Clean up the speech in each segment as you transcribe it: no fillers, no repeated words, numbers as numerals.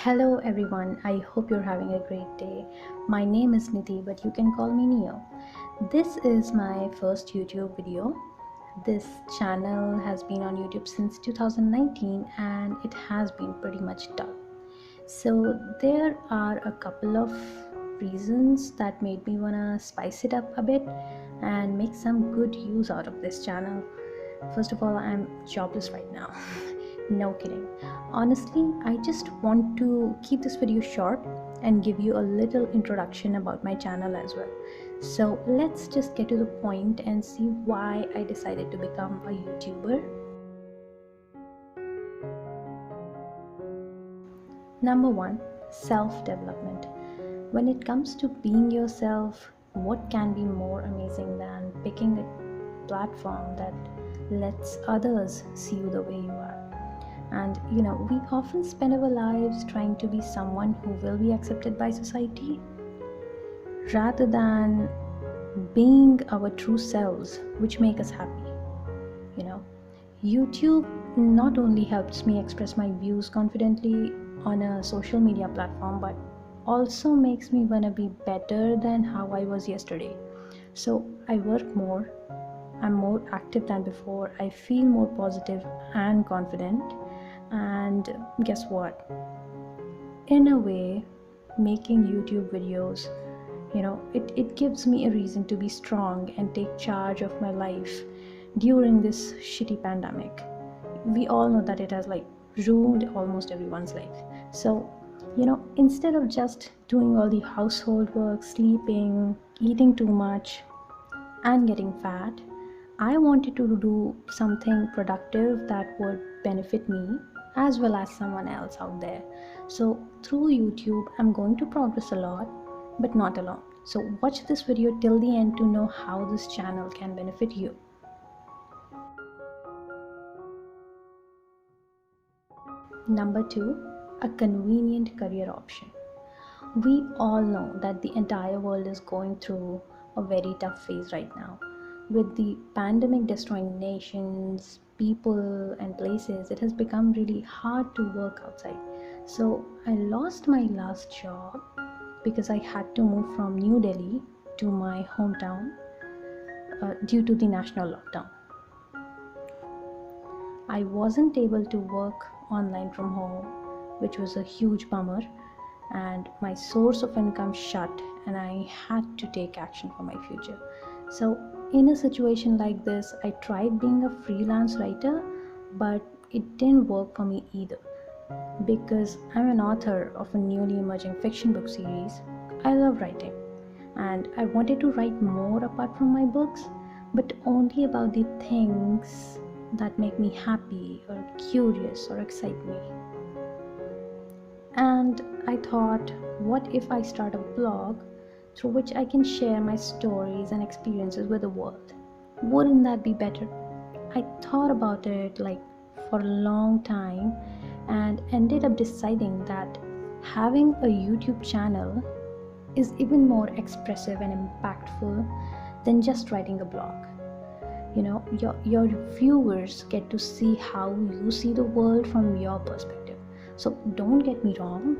Hello everyone, I hope you're having a great day. My name is Nidhi, but you can call me Neo. This is my first YouTube video. This channel has been on YouTube since 2019 and it has been pretty much dull. So there are a couple of reasons that made me wanna spice it up a bit and make some good use out of this channel. First of all, I'm jobless right now. No kidding. Honestly, I just want to keep this video short and give you a little introduction about my channel as well. So let's just get to the point and see why I decided to become a YouTuber. Number one, self-development. When it comes to being yourself, what can be more amazing than picking a platform that lets others see you the way you are? And we often spend our lives trying to be someone who will be accepted by society rather than being our true selves, which make us happy. YouTube not only helps me express my views confidently on a social media platform, but also makes me want to be better than how I was yesterday. So I work more, I'm more active than before, I feel more positive and confident. And guess what? In a way, making YouTube videos, it gives me a reason to be strong and take charge of my life during this shitty pandemic. We all know that it has ruined almost everyone's life. So, instead of just doing all the household work, sleeping, eating too much, and getting fat, I wanted to do something productive that would benefit me as well as someone else out there. So through YouTube, I'm going to progress a lot, but not alone. So watch this video till the end to know how this channel can benefit you. Number two, a convenient career option. We all know that the entire world is going through a very tough phase right now. With the pandemic destroying nations, people, and places, it has become really hard to work outside. So I lost my last job because I had to move from New Delhi to my hometown due to the national lockdown. I wasn't able to work online from home, which was a huge bummer, and my source of income shut, and I had to take action for my future. So in a situation like this, I tried being a freelance writer, but it didn't work for me either. Because I'm an author of a newly emerging fiction book series, I love writing, and I wanted to write more apart from my books, but only about the things that make me happy or curious or excite me. And I thought, what if I start a blog through which I can share my stories and experiences with the world? Wouldn't that be better? I thought about it for a long time and ended up deciding that having a YouTube channel is even more expressive and impactful than just writing a blog. Your viewers get to see how you see the world from your perspective. So don't get me wrong,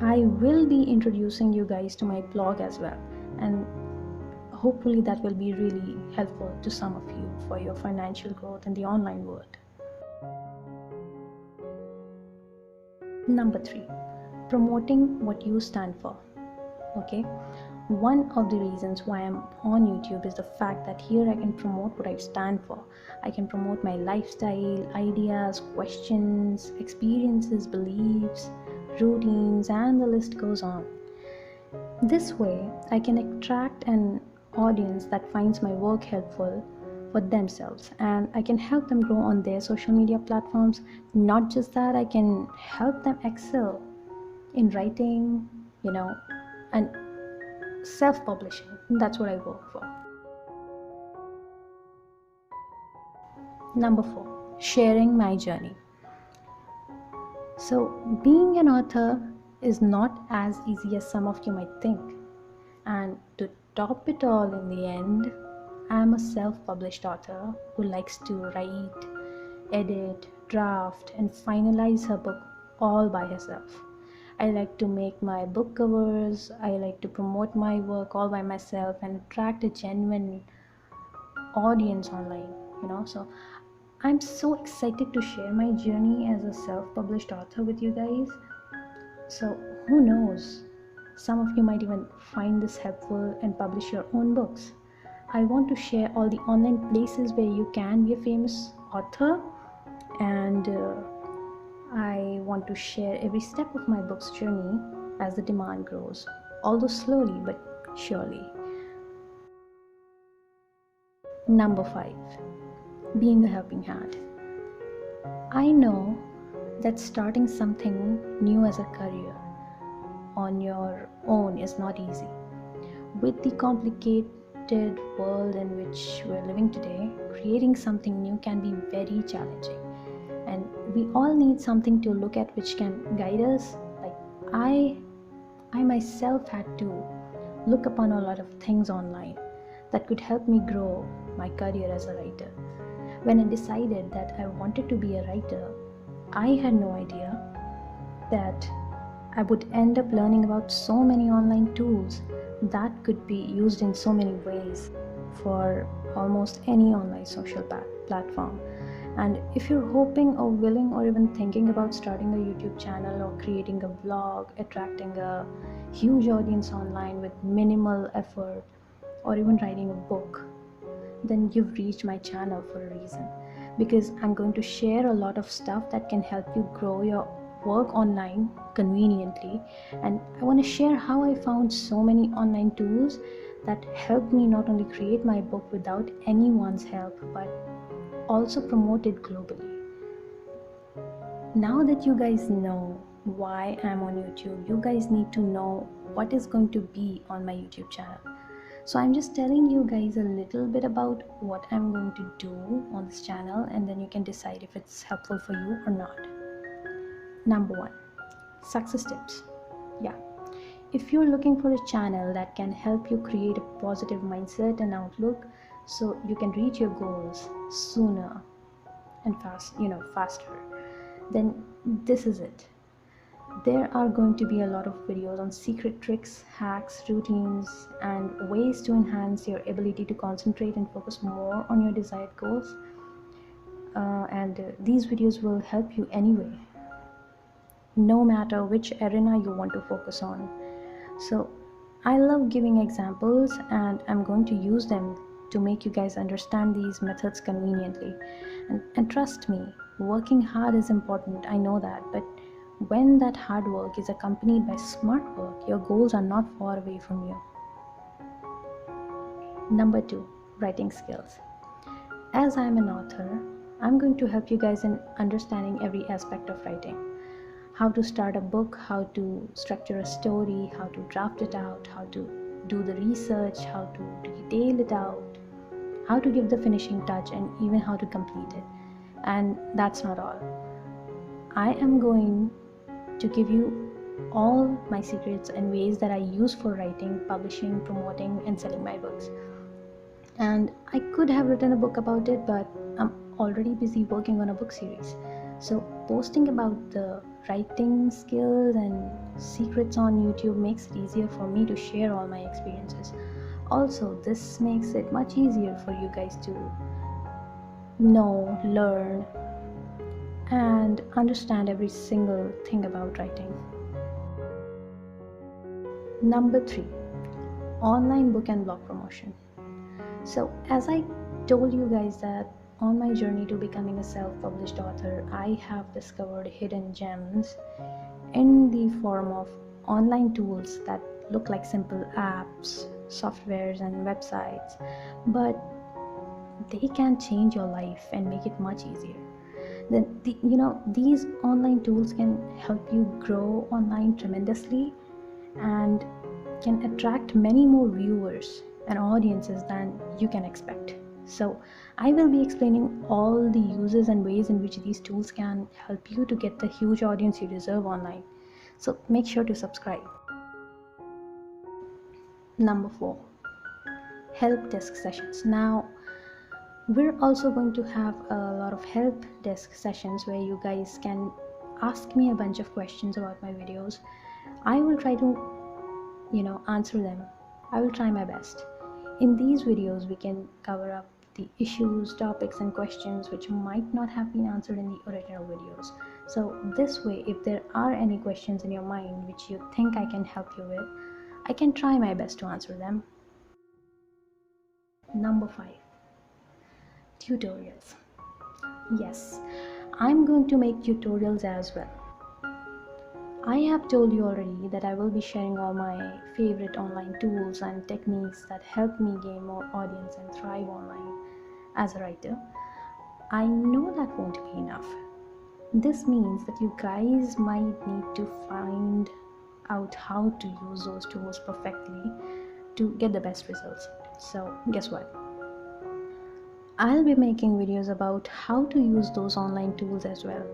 I will be introducing you guys to my blog as well, and hopefully that will be really helpful to some of you for your financial growth in the online world. Number three, promoting what you stand for. Okay, one of the reasons why I'm on YouTube is the fact that here I can promote what I stand for. I can promote my lifestyle, ideas, questions, experiences, beliefs, routines, and the list goes on. This way, I can attract an audience that finds my work helpful for themselves, and I can help them grow on their social media platforms. Not just that, I can help them excel in writing, and self-publishing. That's what I work for. Number four, sharing my journey. So being an author is not as easy as some of you might think. And to top it all, in the end, I am a self-published author who likes to write, edit, draft, and finalize her book all by herself. I like to make my book covers. I like to promote my work all by myself and attract a genuine audience online, So I'm so excited to share my journey as a self-published author with you guys. So who knows, some of you might even find this helpful and publish your own books. I want to share all the online places where you can be a famous author, and I want to share every step of my book's journey as the demand grows, although slowly but surely. Number 5, being a helping hand. I know that starting something new as a career on your own is not easy. With the complicated world in which we're living today, creating something new can be very challenging. And we all need something to look at which can guide us. Like I myself had to look upon a lot of things online that could help me grow my career as a writer. When I decided that I wanted to be a writer, I had no idea that I would end up learning about so many online tools that could be used in so many ways for almost any online social platform. And if you're hoping or willing or even thinking about starting a YouTube channel or creating a vlog, attracting a huge audience online with minimal effort, or even writing a book, then you've reached my channel for a reason, because I'm going to share a lot of stuff that can help you grow your work online conveniently. And I want to share how I found so many online tools that helped me not only create my book without anyone's help, but also promote it globally. Now that you guys know why I'm on YouTube, you guys need to know what is going to be on my YouTube channel. So I'm just telling you guys a little bit about what I'm going to do on this channel, and then you can decide if it's helpful for you or not. Number 1, success tips. Yeah, if you're looking for a channel that can help you create a positive mindset and outlook so you can reach your goals sooner and faster, then this is it. There are going to be a lot of videos on secret tricks, hacks, routines, and ways to enhance your ability to concentrate and focus more on your desired goals. And these videos will help you anyway, no matter which arena you want to focus on. So I love giving examples, and I'm going to use them to make you guys understand these methods conveniently. And trust me, working hard is important, I know that, but when that hard work is accompanied by smart work, your goals are not far away from you. Number 2, writing skills. As I'm an author, I'm going to help you guys in understanding every aspect of writing. How to start a book, how to structure a story, how to draft it out, how to do the research, how to detail it out, how to give the finishing touch, and even how to complete it. And that's not all. I am going to give you all my secrets and ways that I use for writing, publishing, promoting, and selling my books. And I could have written a book about it, but I'm already busy working on a book series. So posting about the writing skills and secrets on YouTube makes it easier for me to share all my experiences. Also, this makes it much easier for you guys to know, learn, and understand every single thing about writing. Number 3, online book and blog promotion. So as I told you guys that on my journey to becoming a self-published author, I have discovered hidden gems in the form of online tools that look like simple apps, softwares, and websites, but they can change your life and make it much easier. Then these online tools can help you grow online tremendously and can attract many more viewers and audiences than you can expect. So I will be explaining all the uses and ways in which these tools can help you to get the huge audience you deserve online. So make sure to subscribe. Number 4, help desk sessions. Now we're also going to have a lot of help desk sessions where you guys can ask me a bunch of questions about my videos, I will try to, answer them. I will try my best. In these videos, we can cover up the issues, topics, and questions which might not have been answered in the original videos. So, this way, if there are any questions in your mind which you think I can help you with, I can try my best to answer them. Number 5, tutorials. Yes, I'm going to make tutorials as well. I have told you already that I will be sharing all my favorite online tools and techniques that help me gain more audience and thrive online as a writer. I know that won't be enough. This means that you guys might need to find out how to use those tools perfectly to get the best results. So, guess what? I'll be making videos about how to use those online tools as well.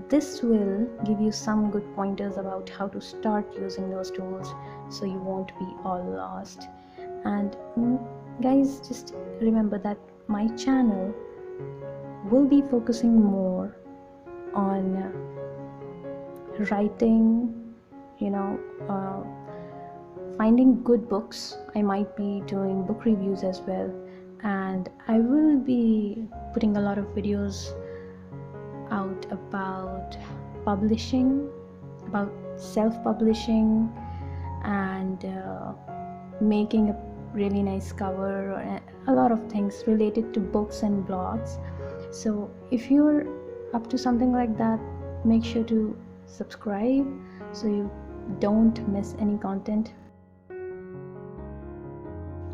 This will give you some good pointers about how to start using those tools so you won't be all lost. And guys, just remember that my channel will be focusing more on writing, finding good books. I might be doing book reviews as well, and I will be putting a lot of videos out about publishing, about self-publishing, and making a really nice cover, or a lot of things related to books and blogs. So if you're up to something like that, make sure to subscribe so you don't miss any content.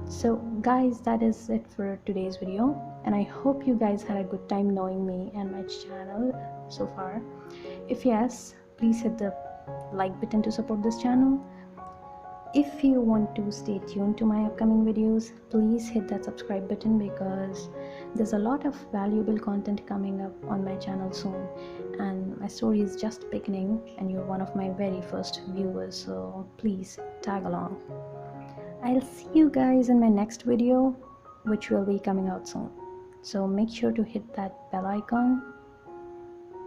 So guys, that is it for today's video, and I hope you guys had a good time knowing me and my channel so far. If yes, please hit the like button to support this channel. If you want to stay tuned to my upcoming videos, please hit that subscribe button, because there's a lot of valuable content coming up on my channel soon, and my story is just beginning and you're one of my very first viewers, so please tag along. I'll see you guys in my next video, which will be coming out soon. So make sure to hit that bell icon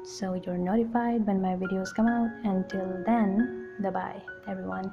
so you're notified when my videos come out. Until then, bye bye everyone.